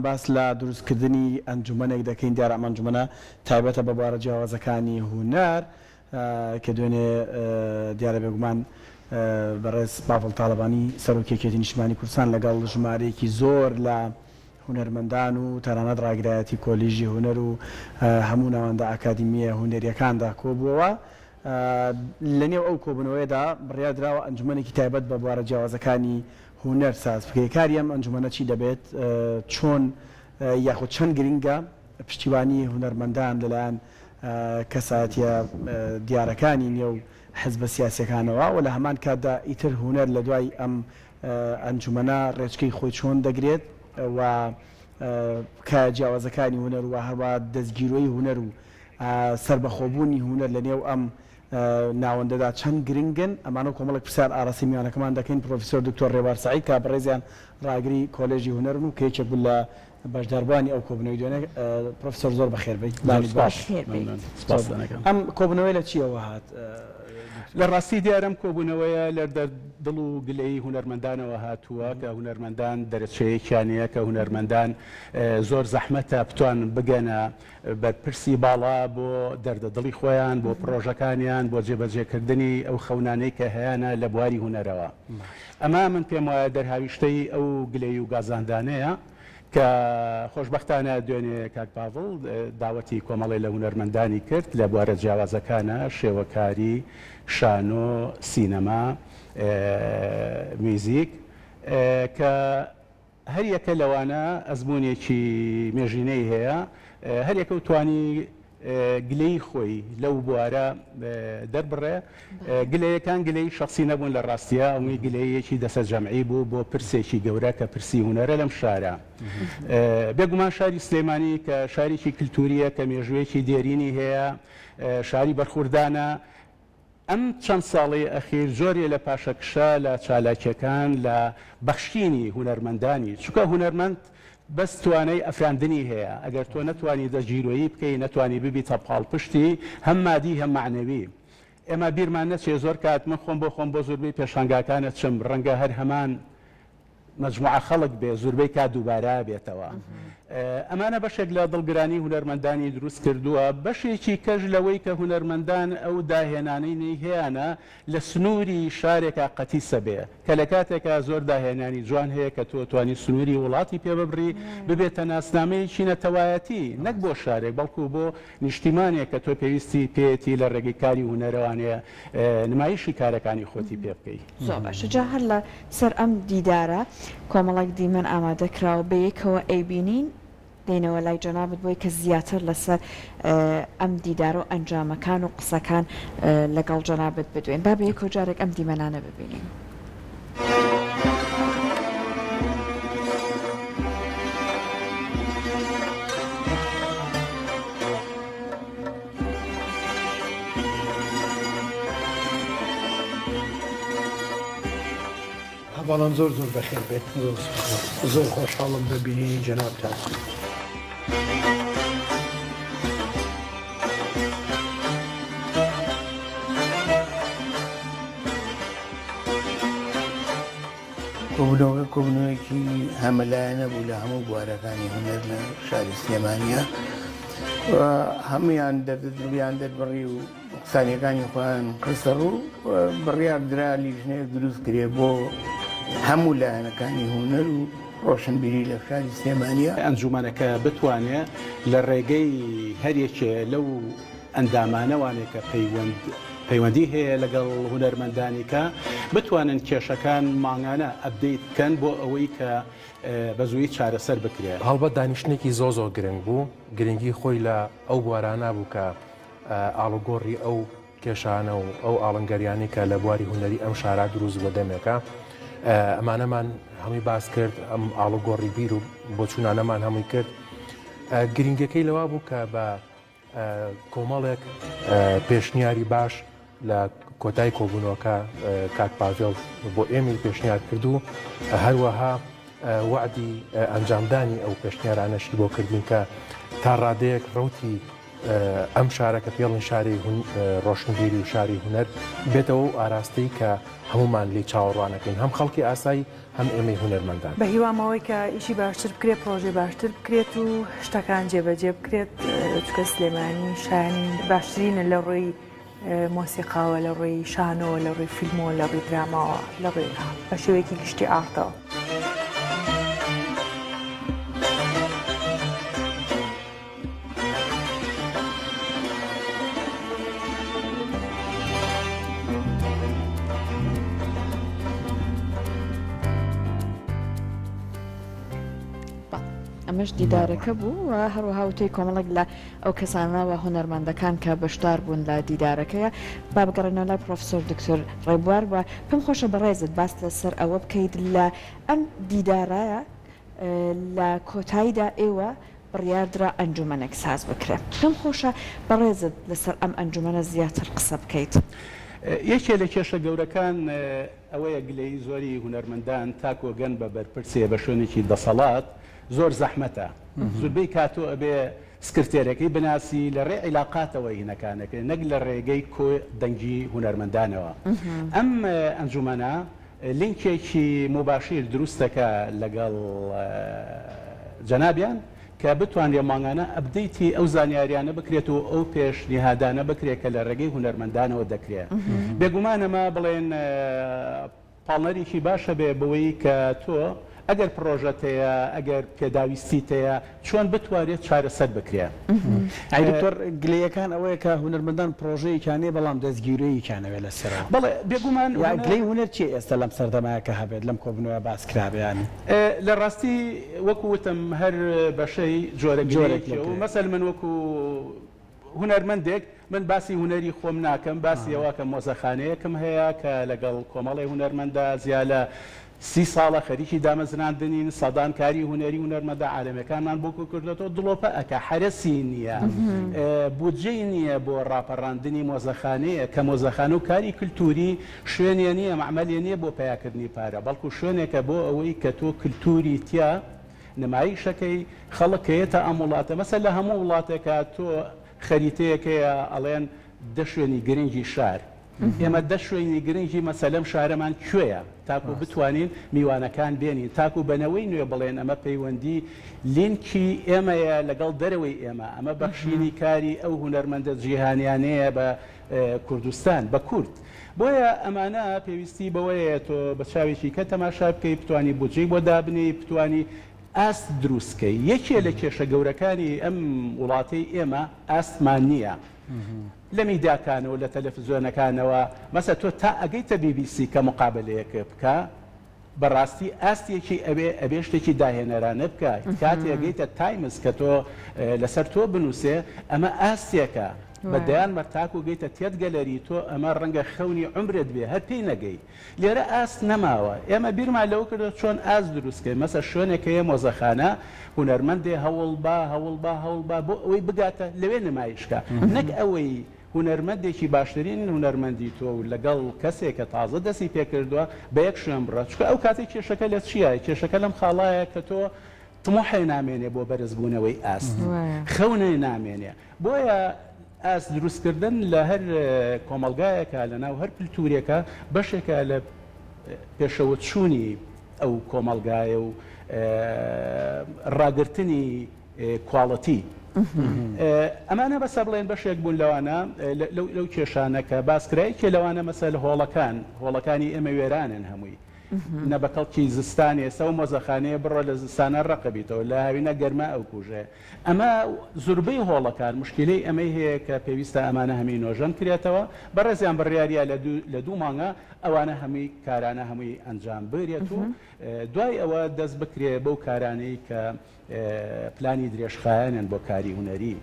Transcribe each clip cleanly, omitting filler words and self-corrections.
باس لە دروستکردنی ئەنجومەنێک دەکەین دیارە ئەم ئەنجومەنە تایبەتە بە بوارە جیاوازەکانی هونەر کە دوێنێ دیارە بێگومان بەڕێز باڤڵ تاڵەبانی سەرۆکیەکێتی نیشتیمانی کوردستان لەگەڵ ژمارەیەکی زۆر لە هونەرمەندان و تەنانەت ڕاگرایەتی کۆلیژی هونەر و هەموو ناوەندە ئاکادیمیە هونەریەکاندا کۆبووەوە. لەنێو ئەو کۆبوونەوەیدا بڕیادراوە ئەنجومەنێکی تایبەت بە بوارە جیاوازەکانی هونەر ساز بکەی. کاری ئەم ئەنجومەنە چی دەبێت؟ چۆن یاخود چەند گرنگە پشتیوانی هونەرمەندان لەلایەن کەسایەتیە دیارەکانی نێو حزبە سیاسیەکانەوە و لە هەمان کاتدا ئیتر هونەر لە دوای ئەم ئەنجومەنە ڕێچکەی خۆی چۆن دەگرێت و کە جیاوازەکانی هونەر و هەروە دەستگیرۆی هونەر و سربەخۆبوونی هونەر لە نێو ئەم ناوەندەدا چەند گرنگن. ئەمانە کۆمەڵک پرسیار ئاراسی میوانەکەمان دەکەین. پرۆفیسۆر دکتۆر ڕێوار سەعید کە بەڕێزیان ڕاگری کۆلێژی هونەرن و کە یەکێک بوو لە بەشداربوانی ئەو کۆبوونەوەی دوێنێ. پرۆفیسۆر زۆر بەخێر بیت. ئەم کۆبوونەوەی لە چیەوە هات؟ لە ڕاستی دیارم کۆبوونەوەیە لە دڵ و گلەی هونەرمەندانەوە هاتووە کە هونەرمەندان دەرەچەیەکیانەیە کە هونەرمەندان زۆر زەحمەتە بتوان بگەنە بەرپرسی باڵا بۆ دەردەدڵی خۆیان بۆ پرۆژەکانیان بۆ جێبەجێکردنی ئەو خەونانەی کە هەیەە لە بواری هونەرەوە. ئەمە من پێم وایە دەرهاویشتەی ئەو گلەی و گازاندانەیە کە خۆشببختانە دوێنێ کاک باڤڵ داوەتی کۆمەڵی لە هونەرمەندانی کرد لە بوارە جیاوازەکانە شێوەکاری، شانۆ، سینەما، میوزیک کە هەر یەکە لەوانە ئەزمموونێکی مێژینەی هەیە هەر یەکە توانی گلەی خۆی لەو بوارە دەربڕێ. گلەیەکان گلەی شخصی نەبوون لە ڕاستیە ئەوەی گلەیەکی دەسە جەمعی بوو بۆ پرسێکی گەورە کە پرسی هونەرە لەم شارە. بێگومان شاری سلێمانی کە شارێکی کللتوریە کە مێژوەیەکی دێرینی هەیە شاری بەرخوردانە. ئەم چەند ساڵی ئەخیر زۆرێ لە پاشەکشە لە چالاکیەکان لە بەخشینی هونەرمەندانی چونکە هونەرمەند بەس توانای ئەفراندنی هەیە. ئەگەر تۆ نەتوانی دەستگیرۆیی بکەی نەتوانی ببیتە پاڵپشتی هەم مادی هەم معنەوی. ئێمە بیرمان نەچێ زۆر کات من خۆم بۆ زۆربەی پێشانگاکانە چم ڕەنگە هەر هەمان مجموعە خەڵک بێ زۆربەی کات دووبارە بێتەوە. ئەمانە بەشێک لە دڵگرانی هونەرمەندانی دروست کردووە. بەشێکی کەژ لەوەی کە هونەرمەندان ئەو داهێنانەی هەیەە لە سنووری شارێکە قەتیسە بێ کە لە کاتێکە زۆر داهێنانی جوان هەیە کە تۆ توانی سنووری وڵاتی پێ ببڕی ببێتە ناسنامەیەکی نەتەوایەتی نەک بۆ شارێک بەڵکو بۆ نیشتیمانێک کە تۆ پێویستی پێێتی لە ڕێگەی کاری هونەرەوانەیە نمایشی کارەکانی خۆتی پێ بکەی. زۆر باشە. جا هەر لە سەر ئەم دیدارە کۆمەڵک دیمەن ئامادەکراوە بەیەکەوە ئەیبینین دێنەوە لای جەنابەت بۆی کە زیاتر لەسەر ئەم دیدار و ئەنجامەکان و قسەکان لەگەڵ جەنابەت بدوێن. با بەیەکەوە جارێک ئەم دیمەنانە ببینین. بەڵام زۆر بەخێر بێت. زۆر خۆشحاڵم ببینی جەنابتان. کۆبوونەوەیەکی هەمەلایەنە بوو لە هەموو بوارەکانی هونەر لە شاری سلێمانیە هەمویان دەردەدڵیان دەربڕی و قسانیەکانی خۆیان قسە ڕوو بڕیاردرا لیژنەیەک دروست کرێ بۆ هەموو لایەنەکانی هونەر و ڕۆشنبیری لە شاری سلێمانیە. ئەنجومەنەکە بتوانێت لە ڕێگەی هەریەکێ لەو ئەندامانەوانێک کە پەیوەندی هەیە لەگەڵ هونەرمەندانی کە بتوانن کێشەکان ماڭانە ئەبدەیت بکەن بۆ ئەوەی کە بە زووی چارەسەر بکرێت. هەڵبەت دانیشتێکی زۆر گرنگ بوو. گرنگی خۆی لە ئەو بوارانە بوو کە ئاڵوگۆڕی ئەو کێشانە و ئەو ئاڵنگەریانی کە لە بواری هونەری ئەم شارە دروست بە دەمێکە ئەمانەمان هەمووی باس کرد. ئەم ئاڵوگۆڕی بیر و بۆچوونانەمان هەمووی کرد. گرنگەکەی لەوا بوو کە بە کۆمەڵێک پێشنیاری باش لە کۆتای کۆبوونەوەکە کاک پاڤێڵ بۆ ئێمە پێشنیار کردو هەروەها وعدی ئەنجامدانی ئەو پێشنیارانەشی بۆ کردین کە تا ڕادەیەک ڕوتی ئەم شارە کە پێڵن شاری ڕۆشنبیری و شاری هوەر بێتەوە و ئاراستەی کە هەمومان لێ چاوەڕوانەکەین هەم خەڵکی ئاسایی هەم ئێمەی هوەرمەندان بە هیوامەوەی کە ئیشی باشتر بکرێت پرۆژێ باشتر بکرێت و شتەکان جێبەجێ بکرێت چکە سلێمانی شایانی باشترینە لە ڕۆی مۆسیقاوە لە ڕۆی شانەوە لە ڕۆی فیلمەوە لە ڕووی دراماوە لە ڕێ بە شێوەیەکی گشتی ئارتەوە. ئەمەش دیدارەکە بوو و هەروەها وتەی کۆمەڵێک لە ئەو کەسانەوە هوەرمەندەکان کە بەشدار بوون لە دیدارەکەیە با بگەڕێنەوە لای پرۆفسۆر دکتۆر ڕێبوار وە پێم خۆشە بەڕێزت باس لەسەر ئەوە بکەیت لە ئەم دیدارایە لە کۆتاییدا ئێوە بڕیاردرا ئەنجومەنێک ساز بکرێت پێم خۆشە بەڕێزت لەسەر ئەم ئەنجومەنە زیاتر قسە بکەیت. یەکێ لە کێشە گەورەکان ئەوەیە گلەی زۆری هوەرمەندان تاکۆگەن بە بەرپرسێ بە شوێنێکی دەسەڵات زۆر زەحمەتە زوربەی کاتۆ ئەبێ سکرتێرەکەی بناسی لە ڕێ عیلاقاتەوە هینەکانەکە نەک لە ڕێگەی کۆ دەنگی هوەرمەندانەوە ئەم ئەنجومەنە لینکێکی مباشیر دروستەکە لەگەڵ جەنابیان کە بتوانێ ماگانە ئەبدەیتی ئەو زانیاریانە بکرێت و ئەو پێشنیهادانە بکرێت کە لە ڕێگەی هوەرمەندانەوە دەکرێت بێگومانەمە بڵێن پاڵنەرێکی باشە بێ بەوەی کە تۆ ئەگەر پرۆژەتەیە ئەگەر پێداویستیتەیە چۆن بتوانێت چارەسەر بکرێت. دکتۆر گلەیەکان ئەوەیە کە هوەرمەندان پرۆژەیەکانێ بەڵام دەستگیرەیەکیانەوێت لەسەرەوە بەڵێ بێگومان گلەی هوەر چی ئێستا لەم سەردەمایە کە هەبێت لەم کۆبنەوە باسکرابیانی لە ڕاستی وەکو وتم هەر بەشەی جۆرەێک مەسەل من وەکو هوەرمەندێک من باسی هوەری خۆم ناکەم باسی ئەوە کە مۆزەخانەیەکم هەیە کە لەگەڵ کۆمەڵی هوەرمەندە زیالە 30 ساڵە خەریکی دامەزراندنین سەدان کاری هوەری هوەرمەندە عالەمەکانمان بۆ کردێتەوە دڵۆپە ئەکە حرەسی نییە بودجەی نییە بۆ ڕاپەڕاندنی مۆزەخانەیە کە مۆزەخانە و کاری کللتوری شوێنێ نییە معمەلیە نییە بۆ پیاکردنی پارە بەڵکو شوێنێکە بۆ ئەوەی کە تۆ کللتوری تیا نمایشەکەی خەڵکەیەتە ئەم وڵاتە مەسەل لە هەموو وڵاتێکە تۆ خەریتەیەکەیە ئەڵێن دە شوێنی گرنگی شار ئێمە دە شوێنی گرنگی مەسەلەم شارەمان کوێیە تاکو بتوانین میوانەکان بێنین تاکو بنەوەی نوێ بڵێن ئەمە پەیوەندی لینکی ئێمەیە لەگەڵ دەرەوەی ئێمە ئەمە بەخشینی کاری ئەو هوەرمەندە جیهانیانەیە بە کوردستان بە کورد بۆیە ئەمانە پێویستی بەوەیە تۆ بە چاوێکی کە تەماشا بکەی بتوانی بودجەی بۆ دابنی بتوانی ئاست دروستکەی یەکێ لە کێشە گەورەکانی ئەم وڵاتی ئێمە ئاستمان نییە لە میدیاکانەوە لە تەلەڤیزیۆنەکانەوە مەسە تۆ تا ئەگەیتە BBC کە مقابلەیەکە بکە بەڕاستی ئاستێکی ئەبێ شتێکی داهێنەرانە بکە کاتی ئەگەیتە تایمز کە تۆ لەسەر تۆ بنووسێ ئەمە ئاستێکە بەدەیان مەرتاک و گەیتە تێت گەلەری تۆ ئەمە ڕەنگە خەونی عمرت بێ هەر پێی نەگەی لێرە ئاست نەماوە ئێمە بیرمان لەوە کردو چۆن ئاست دروستکەی مەسە شوێنێکەیە مۆزەخانە هوەرمەندێ هەوڵ بۆ ئەوەی بگاتە لەوێ نمایشکە نەک ئەوەی هوەرمەندێکی باشترین هوەرمەندی تۆ و لەگەڵ کەسێک کە تازە دەستی پێکردووە بە یەک شوێن بڕە چکە ئەو کاتی کێشەکە لە چییە کێشەکە لەم خاڵایە کە تۆ تمۆحی نامێنێ بۆ بەرزبوونەوەی ئاست خەونەی نامێنێ بۆیە ئاست دروستکردن لە هەر کۆمەلگایەکە لە ناو هەر کللتورێکە بەشێکە لە پێشەوە چوونی ئەو کۆمەلگایە و ڕاگررتنی کواڵەتی ئەمانە بەسە بڵێن بەشێک بوون لەوانە لەو کێشانەکە باسکرایەکی لەوانە مەسەل هۆڵەکانی ئێمە وێرانن هەمووی نە بە کەڵکی زستانی ئێستا و مۆزەخانەیە بڕۆ لە زستانە ڕقەبیتەوە لە هاوینە گەرما ئەو کوژێ ئەمە زوربەی هۆڵەکان مشکلەی ئەمەی هەیە کە پێویستە ئەمانە هەمی نۆژەن کرێتەوە بەڕێزیان بڕیاریە لە دوو مانگە ئەوانە هەمووی کارانە هەمووی ئەنجام بێت و دوای ئەوە دەست بکرێ بەو کارانەی کە پلانی درێژخایەنن بۆ کاری هوەری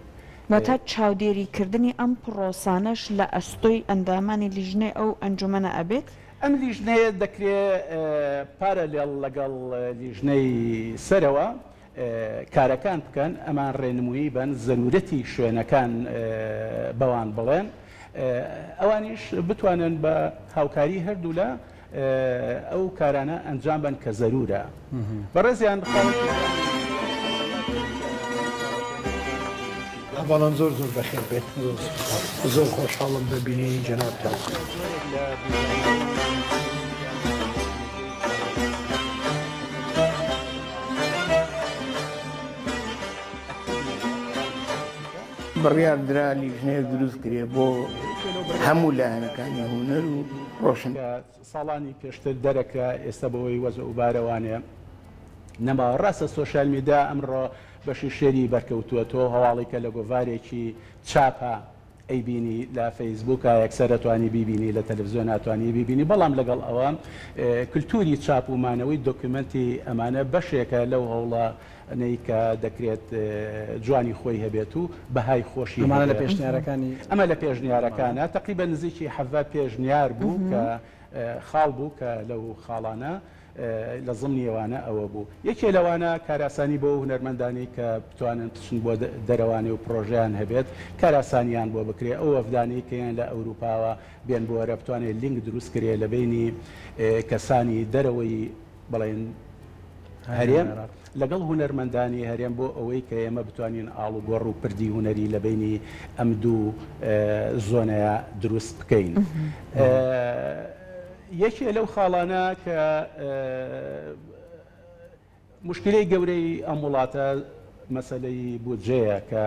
تا چاودێریکردنی ئەم پرۆسانەش لە ئەستۆی ئەندامانی لیژنەی ئەو ئەنجومەنە ئەبێت ئەم لیژنەیە دەکرێت پارەلێڵ لەگەڵ لیژنەی سەرەوە کارەکان بکەن ئەمان ڕێنمویی بن زەرورەتی شوێنەکان بەوان بڵێن ئەوانیش بتوانن بە هاوکاری هەردوو لە ئەو کارانە ئەنجام بن کە زەرورە بەڕێزیان بەڵام زۆر زۆر بەخێر بێت زۆر خۆشحاڵم ببینی جەنابتان. بڕیار درا لیژنەیەک دروست کرێ بۆ هەموو لایەنەکانی هونەر و ڕۆشن. ساڵانی پێشتر دەرەکە ئێستا بەوەی وەزە و بارەوانێ نەما ڕاستە سۆشال میدیا ئەمڕۆ بەشی شێری بەرکەوتووەتەوە هەواڵی کە لە گۆڤارێکی چاپە ئەیبینی لە فەیسبووکە یەکسەر دەتوانی بیبینی لە تەلەڤیزیۆن ناتوانانی بیبینی بەڵام لەگەڵ ئەوە کللتوری چاپ و مانەوەی دۆکیومنتی ئەمانە بەشێکە لەو هەوڵە کە دەکرێت جوانی خۆی هەبێت و بەهای خۆشی لە پێشنیارەکانی ئەمە لە پێشنیارەکانە تقریبا نزیکی حەڤە پێشنیار بوو کە خاڵ بوو کە لەو خاڵانە لە زمنی ئەوانە ئەوە بوو یەکێ لەوانە کاراسانی بۆ هونەرمەندانی کە بتوانن بچن بۆ دەرەوانی و پرۆژیان هەبێت کاراسانیان بۆ بکرێ ئەو ئەفدانی کەیان لە ئەوروپاوە بێن بۆرە بتوانێت لینک دروست کرێ لە بینی کەسانی دەرەوەی بڵێن هەرێم لەگەڵ هونەرمەندانی هەرێم بۆ ئەوەی کە ئێمە بتوانین ئاڵوگۆڕ و پردی هونەری لە بینی ئەم دوو زۆنەیە دروست بکەین. یەکێ لەو خاڵانە کە مشکلەی گەورەی ئەم وڵاتە مەسەلەی بودجەیە کە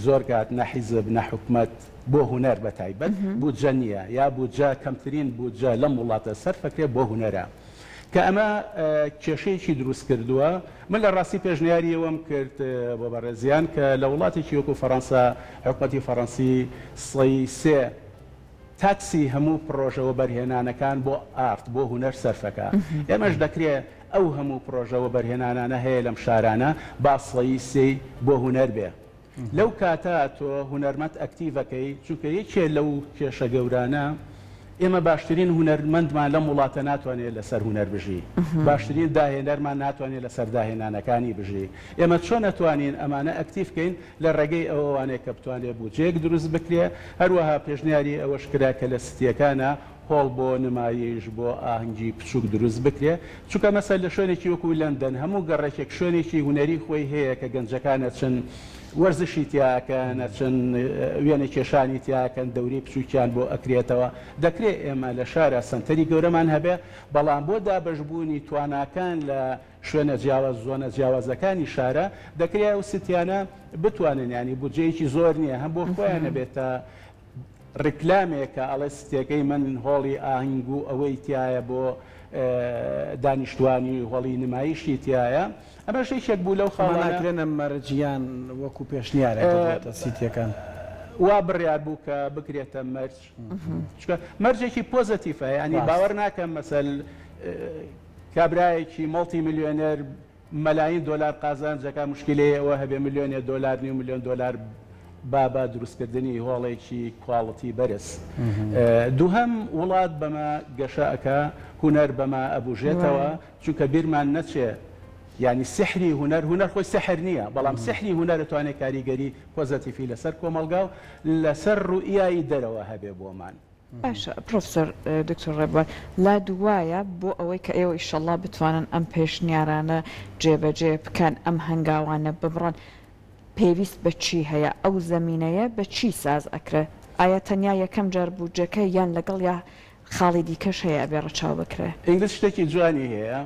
زۆر کات نەحیزب نەحکومەت بۆ هونەر بە تایبەت بودجە نییە یا بودجە کەمترین بودجە لەم وڵاتە سەرفەکرێ بۆ هونەرە کە ئەمە کێشەیەکی دروست کردووە. من لە ڕاستی پێشنیاری ئەوەم کرد بۆ بەڕێزیان کە لە وڵاتێکی وەکو فەڕەنسا حکومەتی فەڕەنسی سڵی سێ تاکسی هەموو پرۆژەوە بەرهێنانەکان بۆ ئارت بۆ هونەر سەرفەکە ئێمەش دەکرێت ئەو هەموو پرۆژەوە بەرهێنانانە هەیە لەم شارانە با سڵی سێ بۆ هونەر بێ لەو کاتە تۆ هونەرمەند ئەکتیڤەکەی چونکە یەکێ لەو کێشە گەورانە ئێمە باشترین هونەرمەندمان لەم وڵاتە ناتوانێت لەسەر هونەر بژی باشترین داهێنەرمان ناتوانێت لەسەر داهێنانەکانی بژی ئێمە چۆن نەتوانین ئەمانە ئەکتیڤکەین لە ڕێگەی ئەوانەیە کە بتوانێت بودجەیەک دروست بکرێ هەروەها پێشنیاری ئەوەش کرا کە لە ستیەکانە هۆڵ بۆ نمایش بۆ ئاهەنگی بچووک دروست بکرێ چونکە مەسەل لە شوێنێکی وەکو لەندەن هەموو گەڕێکێک شوێنێکی هونەری خۆی هەیە کە گەنجەکانە چەند وەرزشی تیاکەن چەند وێنە کێشانی تیاکەن دەوری بچووکیان بۆ ئەکرێتەوە دەکرێت ئێمە لە شارە سنتەری گەورەمان هەبێ بەڵام بۆ دابەشبوونی تواناکان لە شوێنە جیاواز زۆنە جیاوازەکانی شارە دەکرێت ئەو ستیانە بتوانن ینی بودجەیەکی زۆر نییە هەم بۆ خۆیان نەبێتە ڕیکلامێکە ئەڵێ ستێکەی من هۆڵی ئاهنگ و ئەوەی تایە بۆ دانیشتوانی هۆڵی نمایشی تایە ئەمە شێک بوو لەو خاڵانەکرێنە مەرجیان وەکو پێشنیارە سیتیەکان وا بڕیار بوو کە بکرێتە مەرج چکە مەرجێکی پۆزتیفە ینی باوەڕ ناکەم مەسەل کابرایەکی مڵتی میلیۆنەر مەلاین دۆلار قازانجەکە مشکلەیە ئەوە هەبێ میلیۆنێ دۆلار نی میلیۆن دۆلار بابا دروستکردنی هۆڵێکی کواڵەتی بەرز دووهەم وڵات بەمە گەشەکە هونەر بەمە ئەبوژێتەوە چونکە بیرمان نەچێ ینی سحری هونەر خۆی سحر نییە بەڵام سحری هونەر دەتوانێت کاریگەری پۆزتیفی لەسەر کۆمەلگا و لەسەر ڕوئیایی دەرەوە هەبێ بۆمان. باشە پرۆفسەر دکتۆر ڕێبوار لا دوایە بۆ ئەوەی کە ئێوە ئیشەڵڵا بتوانن ئەم پێشنیارانە جێبەجێ بکەن ئەم هەنگاوانە ببڕن پێویست بە چی هەیە ئەو زەمینەیە بە چی ساز ئەکرێ ئایا تەنیا یەکەم جار بودجەکە یان لەگەڵ یا خاڵی دیکەش هەیە ئەبێ ڕەچاو بکرێ ئینگلیز شتێکی جوانی هەیە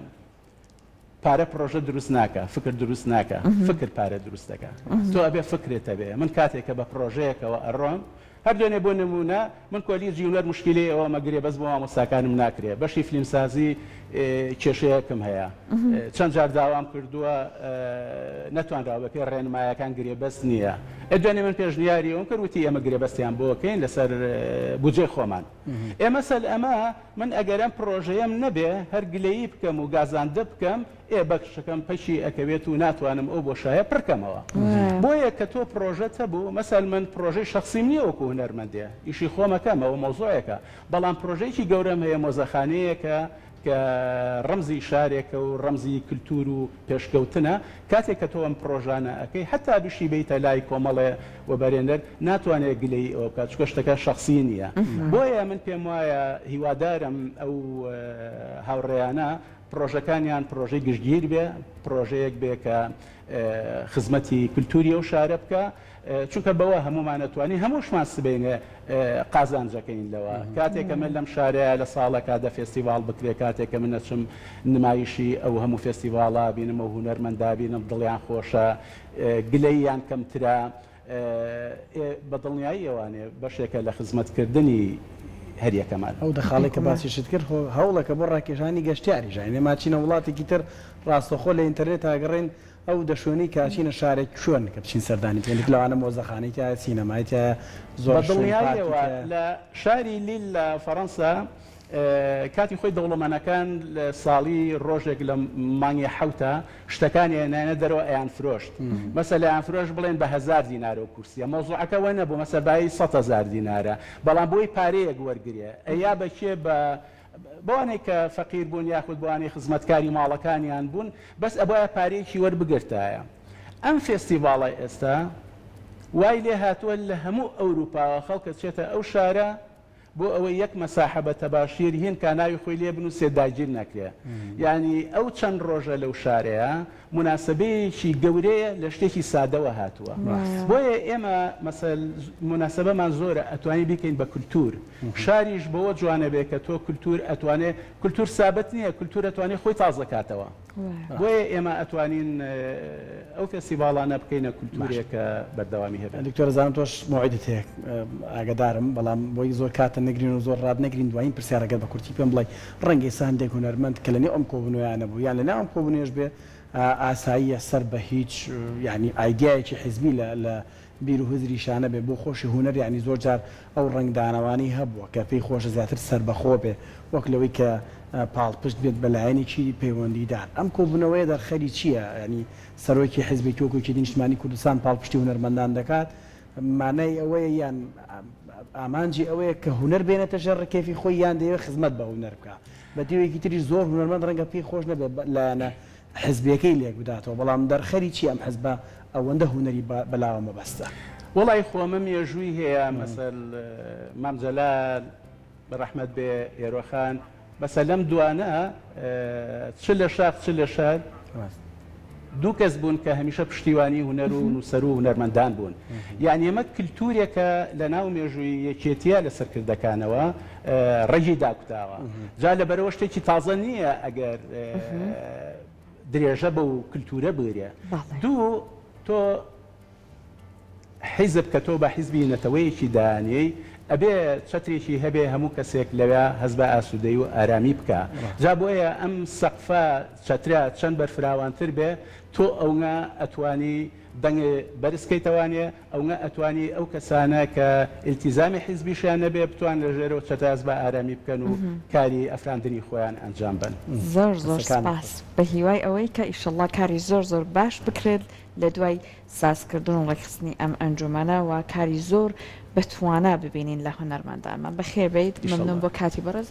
پارە پرۆژە دروست ناکە فکر دروست ناکە فکر پارە دروستەکە تۆ ئەبێ فکرێتە بێ من کاتێکە بە پرۆژەیەکەوە ئەڕۆم هەر دوێنێ بۆ نمونە من کۆلیجی هونەر مشکلی ئەوە مەگرێ بەس بۆ مامۆستاکانم ناکرێ بەشی فیلمسازی کێشەیەکم هەیە چەند جار داوام کردووە نەتوانراوە بەکەی ڕێنمایەکان گرێ بەست نییە دوێنێ من پێشنیاری ئەوم کردوتی ئەمە گرێ بەستیان بۆکەین لەسەر بودجێ خۆمان ئێمە سەل ئەمە من ئەگەرم پرۆژەیەم نەبێ هەر گلەیی بکەم و گازاندە بکەم بەخشەکەم پەشی ئەکەوێت و ناتوانم ئەو بۆشایە پڕکەمەوە بۆیە کە تۆ پرۆژەتە بوو مەسەل من پرۆژەی شخصیم نییە وەکو هونەرمەندێ ئیشی خۆمەکەمەوە مۆزۆیەکە بەڵام پرۆژەیەکی گەورەم هەیە مۆزەخانەیەکە کە ڕەمزی شارێکە و ڕەمزی کللتور و پێشکەوتنە کاتێک کە تۆ ئەم پرۆژانە ئەەکەی حتا بشی بیتە لای کۆمەڵێ وەبەرێنەر ناتوانێت گلەی ئەو بکات چکە شتەکە شخصی نییە بۆیە من پێم وایە هیوادارم ئەو هاوڕێیانە پرۆژەکانیان پرۆژەی گشتگیر بێ پرۆژەیەک بێ کە خزمەتی کولتوری و شارە بکە چونکە بەوە هەمومانەتوانی هەمووشمان سبینێ قازانجەکەین لەوە کاتێکە من لەم شارەیە لە ساڵەکە دە فێستیڤال بکرێت کاتێکە من نەچم نمایشی ئەو هەموو فێستیڤاڵا بینم و هونەرمەندا بینم دڵیان خۆشە گلەییان کەمترە بە دڵنیایی ئەوانێ بەشێکە لە خزمەتکردنی هەریەکەمان ئەو دەخاڵێک کە باسیشت کرد هەوڵەکە بۆ ڕاکێشانی گەشتیاری ژینێ ماچینە وڵاتێکی تر ڕاستەخۆ لە ئینتەرنێت ئاگەڕێن ئەو دەشوێنی کاچینە شارێک چۆن کە بچین سەردانی پێێک لەوانە مۆزەخانێکە سینەمایتە زۆر دڵنیایەوە لە شاری لیل لە فەڕەنسا کاتی خۆی دەوڵەمەنەکان لە ساڵی ڕۆژێک لە مانگی حوتە شتەکانی نانە دەرەوە ئەیان فرۆشت مەسە لە یان فرۆش بڵێن بە 1000 دینارە و کورسیە مۆزوعەکەەوە نەبوو مەسەبایی 100,000 دینارە بەڵام بۆی پارەیەک وەرگێ ئەیا بەکێ بە بۆوانەی کە فەقیر بوون یاخود بوانەی خزمەتکاری ماڵەکانیان بوون بەس ئەبە پارەیەکی وەربگرتایە ئەم فێستیڤاڵی ئێستا وای لێ هاتووە لە هەموو ئەوروپا خەڵکە چێتە ئەو شارە بۆ ئەوەی یەک مەساحەبە تەباشیر هین کا ناوی خۆی لێ بنووسێ داگیر نەکرێ یعنی ئەو چەند ڕۆژە لەو شارەیە مناسبەیەکی گەورەیە لە شتێکی سادەوە هاتووە بۆیە ئێمە مەسەل مناسبەمان زۆرە ئەتوانی بیکەین بە کولتور شاریش بەوە جوانە بێ کە تۆ کولتور ئەتوانێ کولتور سابت نییە کولتور ئەتوانێ خۆی تازەکاتەوە بۆیە ئێمە ئەتوانین ئەو فێستیڤاڵانە بکەینە کولتورێکە بەردەوامی هەبێت دکتۆر زانم تۆش موعدت هەیە ئاگدارم بەڵام بۆی زۆر کاتە نەگرین و زۆر ڕاد نەگرین دوایین پرسیارەکەت بە کورتی پێم بڵێ ڕەنگەی ساندێک هونەرمەند کە لەنێ ئەم کۆبوونەوەیانە بوو یان لەناو ئەم کۆبوونێش بێ ئاساییە سەر بە هیچ ینی ئایدیایەکی حیزبی لە بیر و هزریشانە بێ بۆ خۆشی هونەر ینی زۆر جار ئەو ڕنگدانەوانی هەبووە کە پێی خۆشە زیاتر سربەخۆ بێ وەک لەوەی کە پاڵپشت بێت بەلایەنێکی پەیوەندیدار ئەم کۆبوونەوەیە دەرخەری چییە ینی سەرۆکی حیزبێکی وەکوکی نیشتمانی کوردستان پاڵپشتی هونەرمەندان دەکات مانای ئەوەیە یان ئامانجی ئەوەیە کە هونەر بێنێتە ژێر ڕکێفی خۆی یان دەیەوێت خزمەت بە هونەر بکە بە دیوێکی تری زۆر هونەرمەند ڕەنگە پێی خۆش نەبێت لایەنە حزبەکەی لێک بداتەوە بەڵام دەرخەری چی ئەم حزبە ئەوەندە هونەری بەلاوە مەبەستە وڵی خۆمە مێژووی هەیە مەسەل مامجەلال بەڕەحمەت بێ ئێرۆخان بەسە لەم دوانە چ لە شاخ چ لە شار دوو کەس بوون کە هەمیشە پشتیوانی هونەر و نووسەر و هونەرمەندان بوون یعنی ئێمە کللتورێکە لە ناو مێژووی یەکێتیە لە سەرکردەکانەوە ڕێژی داکوتاوە جا لەبەرەوە شتێکی تازە نییە ئەگەر درێژە بە و کللتورە بگرێ دوو تۆ حیزب کە تۆ بە حیزبی نەتەوەیەکی دانەی ئەبێ چەترێکی هەبێ هەموو کەسێک لەوێ هەز بە ئاسوودەی و ئارامی بکە جا بۆیە ئەم سەقفە چەترا چەند بەرفراوانتر بێ تۆ ئەوە ئەتوانی دەنگێ بەرزکەیتەوانێ ئەوە ئەتوانی ئەو کەسانە کە ئیلتیزامی حیزبیشیان نەبێ بتوان لە ژێرەوە چەتاز بە ئارامی بکەن و کاری ئەفراندنی خۆیان ئەنجام بن زۆر زۆر سپاس بە هیوای ئەوەی کە ئیشەڵڵا کاری زۆر زۆر باش بکرێت لە دوای سازکردن و ڕێکخستنی ئەم ئەنجومانە و کاری زۆر بتوانە ببینین لە هونەرمەندانمان بەخێر بیت ممنون بۆ کاتی بەڕێز